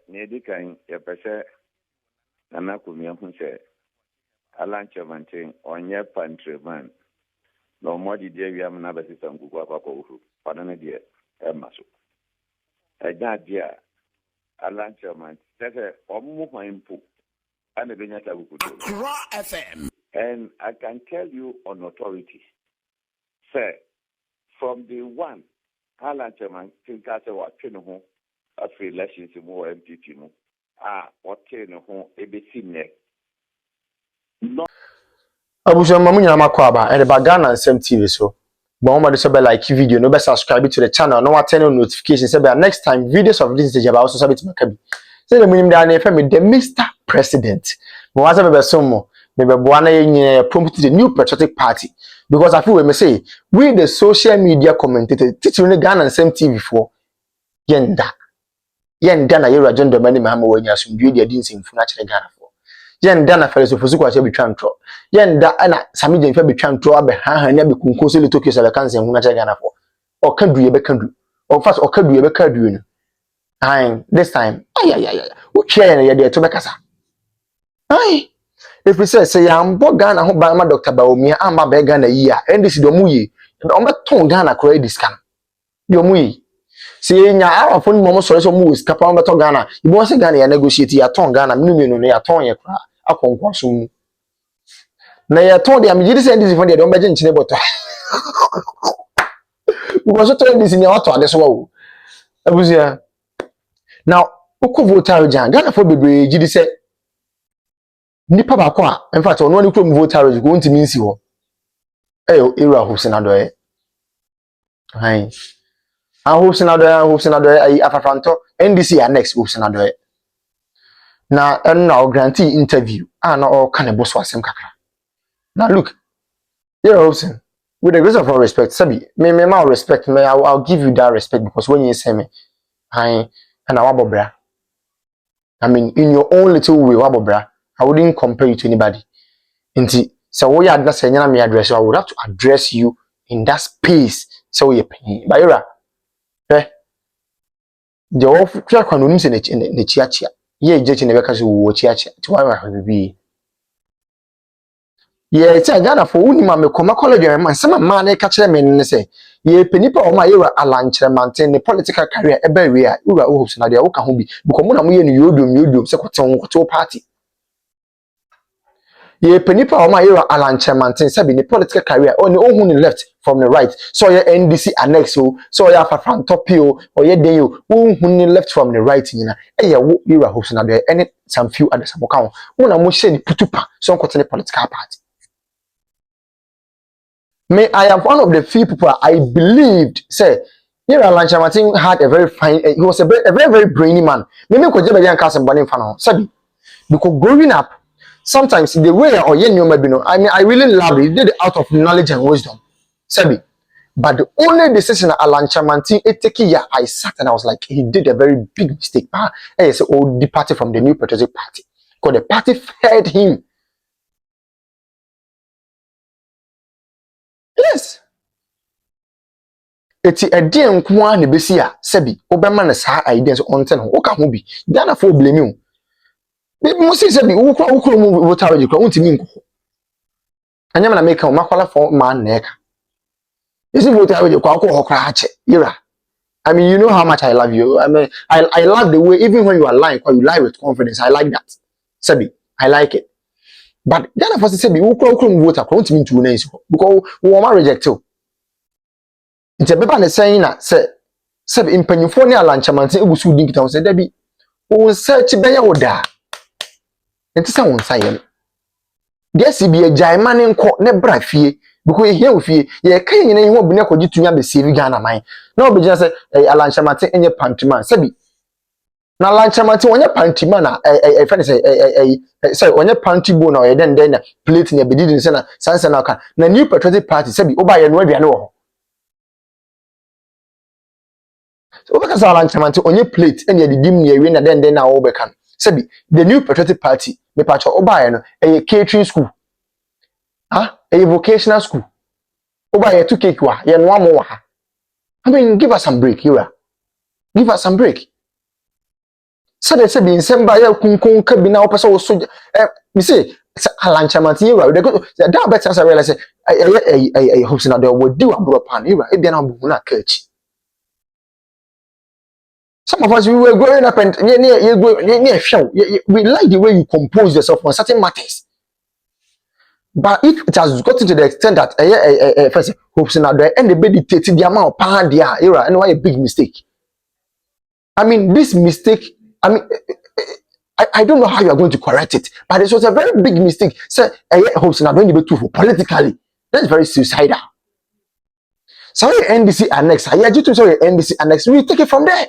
Nedikan ya pese nana kumia hunse Kyerematen onye pantreman no modi die wi amna basisa ngugu akwa uhu panane die emaso Agyeta Kyerematen tese omu hwanpo ane benya tabukudo FM. And I can tell you on authority say from the one Kyerematen kase wa twene ho after elections mu MPP mu okay no ho ebesi ne Abuja mamu nyina makwaba and the Ghana and c0ntr0l so but one so be like video no be subscribe to the channel no turn on notifications say next time videos of this stage about also submit makabi say the munim da na FM the Mr. President but once be so mo me be boa na yen prompt to the new patriotic party because I feel we say we the social media commentators teaching the Ghana and c0ntr0l for yenda na yero agenda mani mahama wanya asumdwe dia din simfuna kire Ghana for yenda na filosofi kwa che betwa ntro yenda ana sami jenfa betwa ntro abe ha na be kunko so le tokyo sala kanse huna kire Ghana for o kadu ye be kadu o fast o kadu ye be kadu no ai this time ay o twa ye de to be kasa ai if we say ya mbo Ghana ho ba ma Dr. Baomia amba be Ghana yi a ndisi do mu yi o be ton Ghana kro edis kan do mu yi see nya afọ ni momo sọrọ so mu skapa on beto Ghana ibo se Ghana ya negotiate ya ton Ghana minnu no ya ton ye kra akonkwa so mu na ya ton de amjiri se ndisi fon de don beje nchine boto ugo so ton ndisi ni wato ade so wo abuzia now uko voter jan Ghana for bebre jidi se nipa ba kwa in fact ono ni krom voter go ntimi nsi ho Hopeson Adorye hai Hopeson Adorye ay afafanto NDC annex Hopeson Adorye na no grantee interview na all kan eboso asem kakra now look Hopeson with the grace of all respect sabi me ma respect me I'll give you that respect because when you say me and wabobra I mean in your own little way wabobra I wouldn't compare you to anybody nti so we address nyana me address I would have to address you in that space so we pay bayura the off track on nim se ne chiachia ye jechi ne beka so wo chiachia ti wa ha bibi ye ti Ghana for unima me koma college man sama ma na ka kire me ne se ye penipa o ma yewra Kyerematen ne political career ebe we a yewra Hopeson Adorye wo ka ho bi because mo na mo ye ne yodom se kote party ye penipa o ma yewra Kyerematen se bi ne political career o ne ohun ne left from the right so ye NDC annex so ye afafanto pio or ye den yo ohun ne left from the right nyina ye wo yewra Hopeson Adorye any some few others aboka ho mo na mo hye ne putupa so kote ne political party. Me, I am one of the few people I believed say Kyerematen had a very fine he was a very brainy man. Me ko je be yan kasem bone fa no sabi because growing up sometimes the way or ye nyoma bi no I mean I really love it. He did it out of knowledge and wisdom sabi but the only decision Kyerematen take I sat and I was like he did a very big mistake so departed from the new patriotic party because the party fed him. Yes. Eti ede nko a ne besi a sebi obema na saa ideas on ten ho ka ho bi Ghana for blame you me mo se sebi wo kro mu voter register untimi nko anya na make o makwala for man na eka isi voter register kwa ko hokra ache ira I mean you know how much I love you I mean I love the way even when you are lying you lie with confidence I like that sebi I like it but Ghana for sebi wo kro mu voter kwa untimi ntu na isi because wo ma reject you. Nti beba ne sen na se impanyimfo ne Kyerematen egusu din kita se da bi won search benya woda nti se won saye de si bi agyan mane nko ne bra fie because ehia ofie ye kan nyina ehia obu ne kwaji tunya be save Ghana man na obegina se Kyerematen enye pantiman se bi na Kyerematen onye pantiman na friend say onye pantibo na oyeden na plate ne bedidi se na sanse na ka na new patriotic party se bi oba ye no aduane wo so because Kyerematen onye plate and ye didim ne awie na den na wo bekan sebi the new patriotic party me pacho obaye no catering school vocational school obaye to cake wa ye no amo wa ha I mean give us some break here give us some break So they say in Semba ya kunkun kabina opesa wo so me say Kyerematen ira they go that better as I realize Hopeson Adorye wo di wa bro pan ira e bia na bu na kachi. Some of us we were growing up and we like the way you compose yourself on certain matters. But if it has gotten to the extent that first Hopeson Adorye and the baby dictating the amount of pound there era and why a big mistake. I mean this mistake, I mean I don't know how you are going to correct it, but it was a very big mistake. So Hopeson Adorye be too politically. That's very suicidal. Sorry NDC annex, Agyeta sorry NDC annex, we take it from there.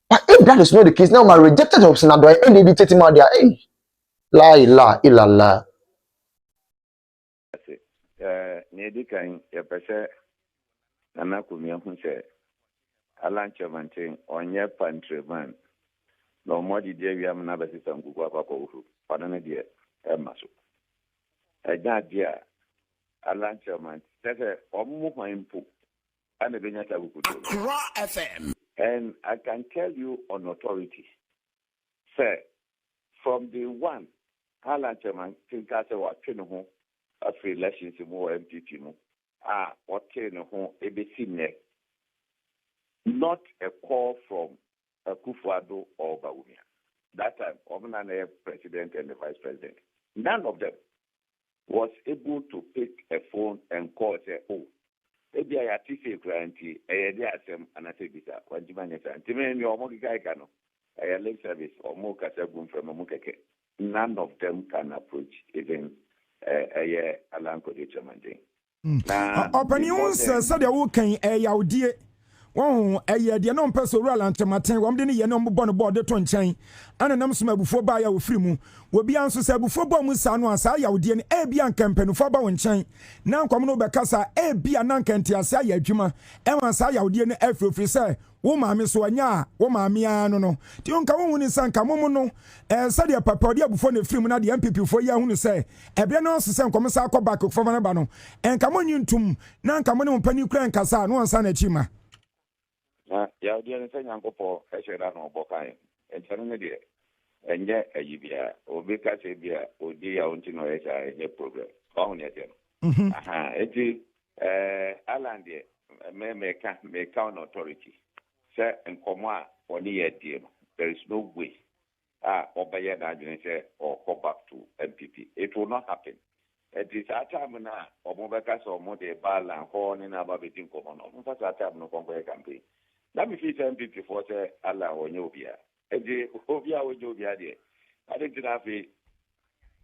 But if that is not the case, now my rejected Hopeson Adorye and they dictate him out there. Hey, la ilala. Nedikan ya pese nana kumia hunse Kyerematen y0u no modi de wiam na besi sangu kwa uhu padana de emaso eja dia Kyerematen tese omu hwampu ana benya ta bukuto FM. And I can tell you on authority, sir, from the one Kyerematen kase wa twene ho after elections mu MPP mu what ho ebesi ne not a call from Akufo-Addo or Bawumia. That time, Omnane president and the vice president, none of them was able to pick a phone and call say, oh, maybe I have to say granty, I had and I say this, I lip service or more Kasabun from Mukeke. None of them can approach even Alanko Kyerematen. Opinions said the woken y0u. Won de no mpeso c0ntr0l Kyerematen de ne ye no mbɔ no board to nkyɛn ana nam so mabufo ba ya ofiri mu wo bia nso sɛ bufo bɔ mu sa no asa ya wodie ne e bia nkampanufo ba won nkyɛn na nkwam no bɛkasa e bia na nkanti asa ya adwuma e ma sa ya wodie ne afrofri sɛ wo maame so anya a wo maame a no ti onka wo hunu sanka momo no sɛ de papa odi abufo ne firi mu na de MPP fo ya hunu sɛ ebia no so sɛ nkwam sa akɔ back fo na ba no enka mo nyintum na nka mo ne mpani kura nkasa no ansa na chima ya odi en senya nkopo ehwera no bokan enchano ne de enye ayibia obi ka se bia odi ya onti no echa enye problem on ne de no eti aland me can authority say enkomo a oni ye die no there is no way obeye na adwene say or go back to MPP. It will not happen. It is a time na omobeka so mo de bala ho ni na ba betin komo no mo fa time no konko campaign. Let me feel MPP for say Allah y0u. Eji obia y0u de. I think that we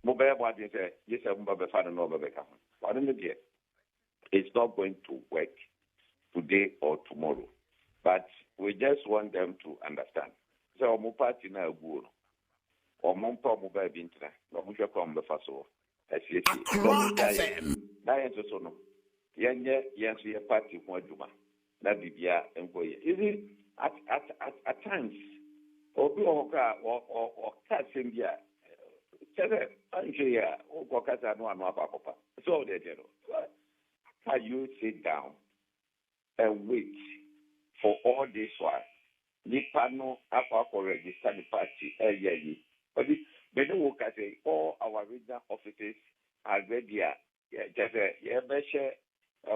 mobile what they say yes mba be fa no be ka. What in the it's not going to work today or tomorrow. But we just want them to understand. So mo party na agu no. O mo mpa mo ba bi ntra. No mo hwe kom be fa so. FM. Na yenso so no. Yenye yenso ye party ho aduma. Na bibia enkoye. Is at times obi oka o ka sembia. Chere anje ya o ko kasa no anu apakopa. So they do. Can you sit down and wait for all this while? Nipa no apako register the party y0u. But they don't work at all our regional offices are ready. Just a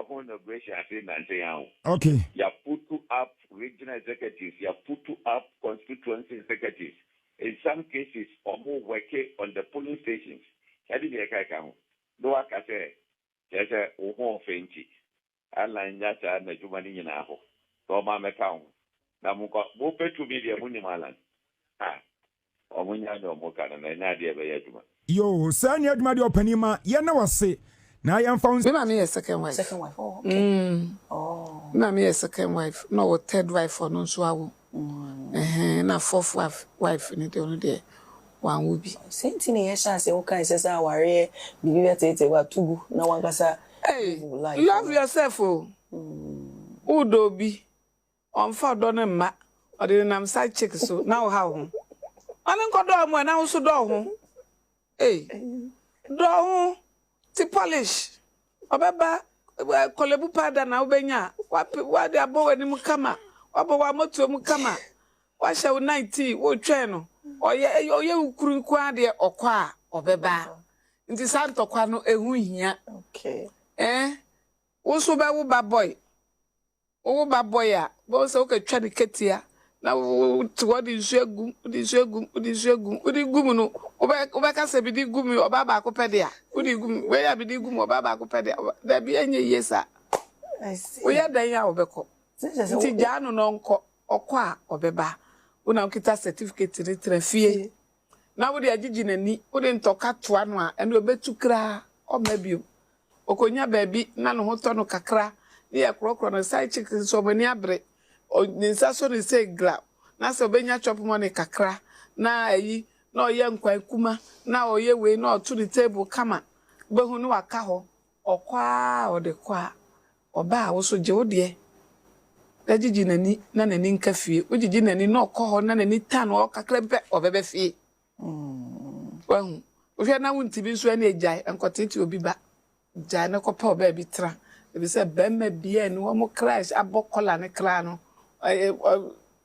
whole inauguration in Nigeria. Okay. You put up regional executives, you put up constituency executives. In some cases, or more working on the polling stations. I didn't know. No, I can say, there's a whole fancy. I like that and the Jumani in Aho. So, my account. Now, more to be the Munimalan. Yo, send your money openima, yana was say. Now I am found. Me a second wife. Second wife. Oh, okay. Oh. Me a second wife. No, third wife for no so. Na fourth wife in the only day. One will be. Same thing here. Say okay. Says I worry. Bibi tete wa tugu. Na wangasa. Hey, love yourself. Oh. Udobi. On for donne ma. Or the name side chick so. Now how? I don't go down when I also do. Hey, do to polish. Obeba, kolebu pada na ubenya. What they are bow and mukama. Oba moto mukama. Washa 90 wo twa no. Oye ukuru kwa de okwa obeba. Nti santo kwa no ehu hia. Okay. Wo so be wo baboy. Wo baboy a, bo se wo ka twa de ketia. Na wo di nsuagum, udi gum no. Oba ka se bidi gum oba ba ko pede a. Udi gum, we ya bidi gum oba ba ko pede. Da bi enye yesa. I see. We ya dan ya obekọ. Nti janu no nko okwa obeba. Una ukita certificate ni trafie. Na wo de agigi nani, wo de ntoka toa no a, ene obetu kra o mabio. Okonya baabi na no ho to no kakra. Ni ya krokro no side chick so mani abre. O ninsa so ni say gra. Na se obenya chop money kakra. Na ayi, na oye nkwan kuma, na oye we na otu the table kama. Behu no waka ho. Okwa o de kwa. Oba wo so je wo de. Agigi nani na nani nka fie. Ugigi nani na okọ ho na nani tan o kakra be obebe fie. Wahu. Ohia na wuntibi nso ene ejai enkoteti obi ba. Jai na kopa oba bi tra. Ebi se bemma bia ni wo mo crash abokola ne kra no.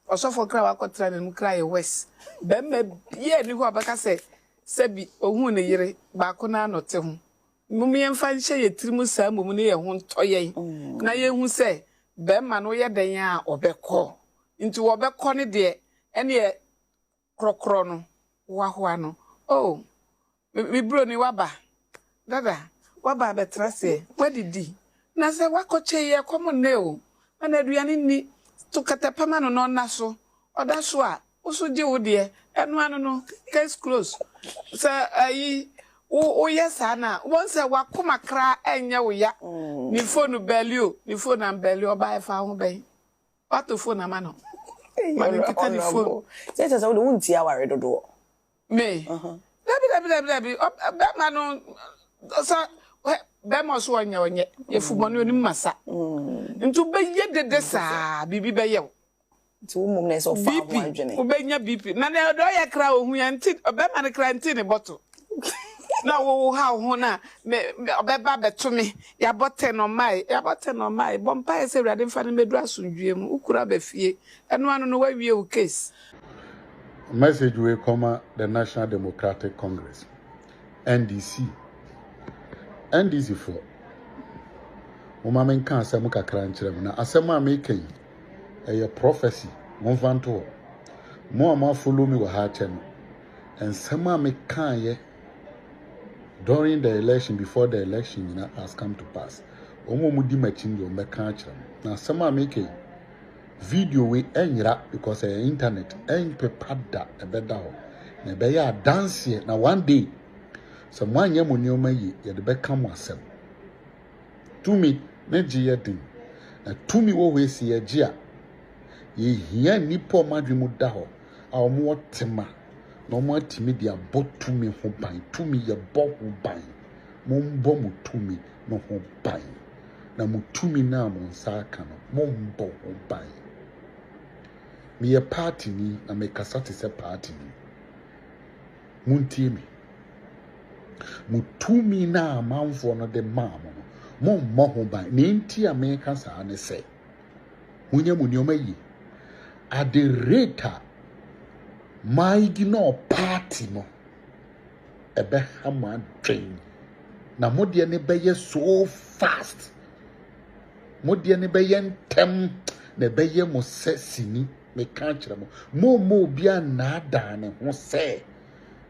Osofo kra wa kotra ne mu kra ye west. Bemma bia ni ho abaka se sebi ohun ne yire ba ko na anote ho. Mumye mfa nche ye tirimu saa mum ne ye ho ntoyen. Na ye hu se bemma no ye den a obekọ. Nti wo bekọ ne de ene ye krokro no wa no. Oh. Mi bro ni waba. Dada, waba betra se. Wadidi. Na se wakoche ye komo ne o. Ana aduane ni to katapama no na so. Oda so a, oso je wo de. Enu anu no case close. Se ayi o yesa na. Won se wakoma kra enye wo ya. Ni phone belio, ni phone am belio ba e fa ho ben. Wato phone ama no. Mani kita ni phone. Say wo de wunti aware dodo. Me. Dabi. Bema no so bema so onye ye fuboni oni masa. Ntu be ye dede saa bibi be ye. Ntu mum na so fa ho adwene. Ubenya BP. Na na do ye kra ohun ya nti bema ne kra nti ne bottle. Na wo ha ho na me obeba betumi ya bote no mai bompa ese wrade mfa ne medu asundwie mu ukura ba fie eno anu no wawie o case. Message will come the National Democratic Congress, NDC for Woman can't say muka cranchram na asema making a prophecy one vanto more follow me with her channel and some make can during the election before the election has come to pass. Omo mudi machingo me cranchram na some making video we enyra because internet en pepada e beda ho na be ya dance na one day someone yam onioma yi ye de be kam asem to me na giye din na to me wo we si ye gia ye hia nipo madwemu da ho a omo tema na omo atimi dia botu me ho ban to me ye bo ho ban mo mbo mo to me no ho ban na mo to me na mo nsa aka no mo mbo ho ban. Me a party ni na me kasati se party ni. Munti mi. Mutumi na manfo no de mamo no. Mo ho ban. Ne nti a me kasa ne se. Munya munioma yi. At the rate my gino party no. Ebe hama drain. Na modie ne beye so fast. Modie ne beye ntem ne beye mo sesini. Me can't mo bia na da ne ho se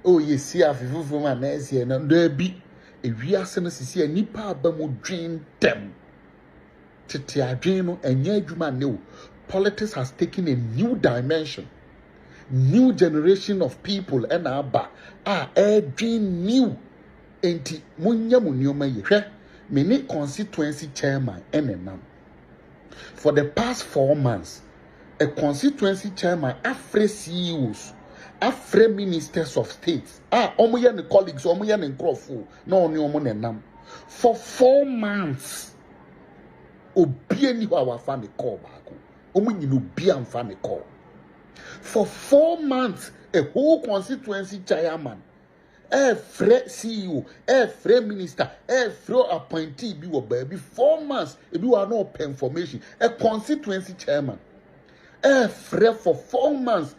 o ye si afifufu ma na ese na ndo bi e wiase no sisi nipa aba mo dwen dem tete adwen no enya adwuma ne o. Politics has taken a new dimension, new generation of people and aba dream new enti munya munioma ye hwe me ne constituency chairman enenam for the past 4 months. A constituency chairman, afre CEOs, afre ministers of states, omoya ne colleagues, omoya ne nkrofo, no oni omo ne nam. For 4 months, obie ni wa fa ne call baako. Omo nyina obie amfa ne call. For 4 months, a whole constituency chairman, every CEO, every minister, every appointee be wo baby 4 months, e be wa no information. A constituency chairman. For 4 months,